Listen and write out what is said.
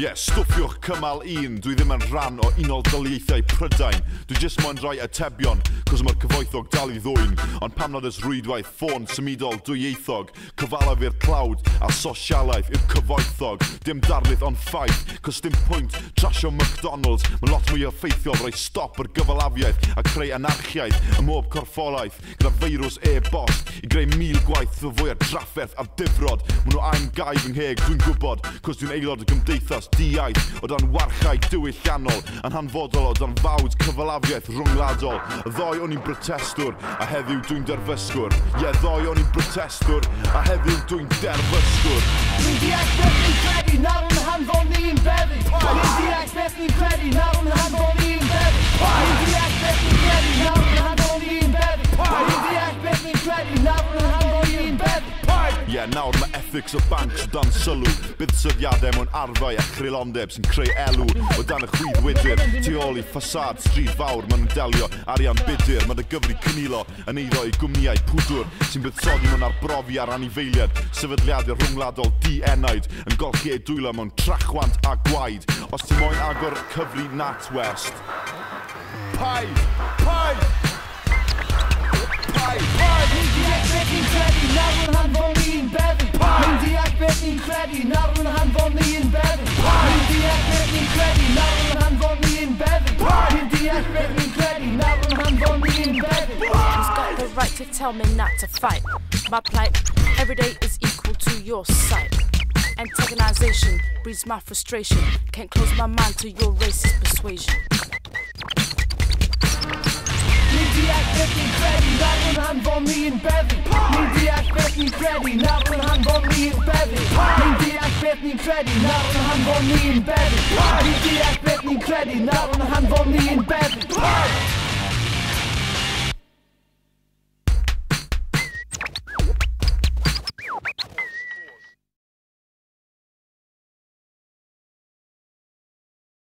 Stwffiwch cymal 1, dwi ddim yn rhan o unol daliaethau Prydain. Dwi jyst moyn rhoi atebion, cos mae'r cyfoethog dal i ddwyn. Ond pam nad ys rwydwaith ffôn symudol dwyieithog, cyfalaf i'r clawd a sosialaeth i'r cyfoethog. Dim darlith ond ffaith, cos dim pwynt trasio McDonald's. Mae lot mwy o ffeithiol rhoi stop yr gyfalafiaeth a creu anarchiaeth ym mhob corffolaeth gyda feirws e-bost i greu 1000 gwaith fy fwy o drafferth a'r difrod. Maen nhw a'n gaib yng ngheg, dwi'n gwybod, cos dwi'n aelod y gymdeithas di-iaith o dan warchau diwylliannol a'n hanfodol o dan fawd cyfalafiaeth rhwngwladol. Y ddoi o'n i'n brotestwr a heddiw dwi'n derfysgwr. Ddoi o'n i'n brotestwr a heddiw dwi'n derfysgwr. Dwi'n deall beth ni'n credu, nawr yn hanfon ni'n beddi. Dwi'n deall beth ni'n credu, nawr yn hanfon ni'n beddi. Dwi'n deall beth ni'n credu, nawr yn hanfon ni'n beddi. Dwi'n deall beth ni'n credu, nawr yn hanfon ni'n beddi. Nawr mae ethics o bancs o dan sylw. Buddsyddiadau mewn arfau a chrylondeb sy'n creu elw o dan y chwyddwydyr. Tu ôl i ffasad stryd fawr maen nhw'n delio arian budur. Mae dy gyfri cynilo yn eiddo i gwmnïau pwdwr sy'n buddsoddi mewn arbrofi ar anifeiliad. Sefydliadau rhwngwladol di-enaid yn golchi ei dwylo mewn trachwant a gwaed. Os ti moyn agor cyfri NatWest. Paid! Paid! Paid! Paid! Dwi'n deall beth ni'n credu, nawr yn hanfon ni'n beddi. Dwi'n deall beth ni'n credu, nawr yn hanfon ni'n beddi. Dwi'n deall beth ni'n credu, nawr yn hanfon ni'n beddi. Dwi'n deall beth ni'n credu, nawr yn hanfon ni'n beddi. Who's got the right to tell me not to fight? My plight every day is equal to your sight. Antagonization breeds my frustration. Can't close my mind to your racist persuasion. Dwi'n deall beth ni'n credu, nawr yn hanfon ni'n beddi. Dwi'n deall beth ni'n credu, nawr yn hanfon ni'n beddi. Dwi'n deall beth ni'n credu, nawr yn hanfon ni'n beddi. Dwi'n deall beth ni'n credu, nawr yn hanfon ni'n beddi.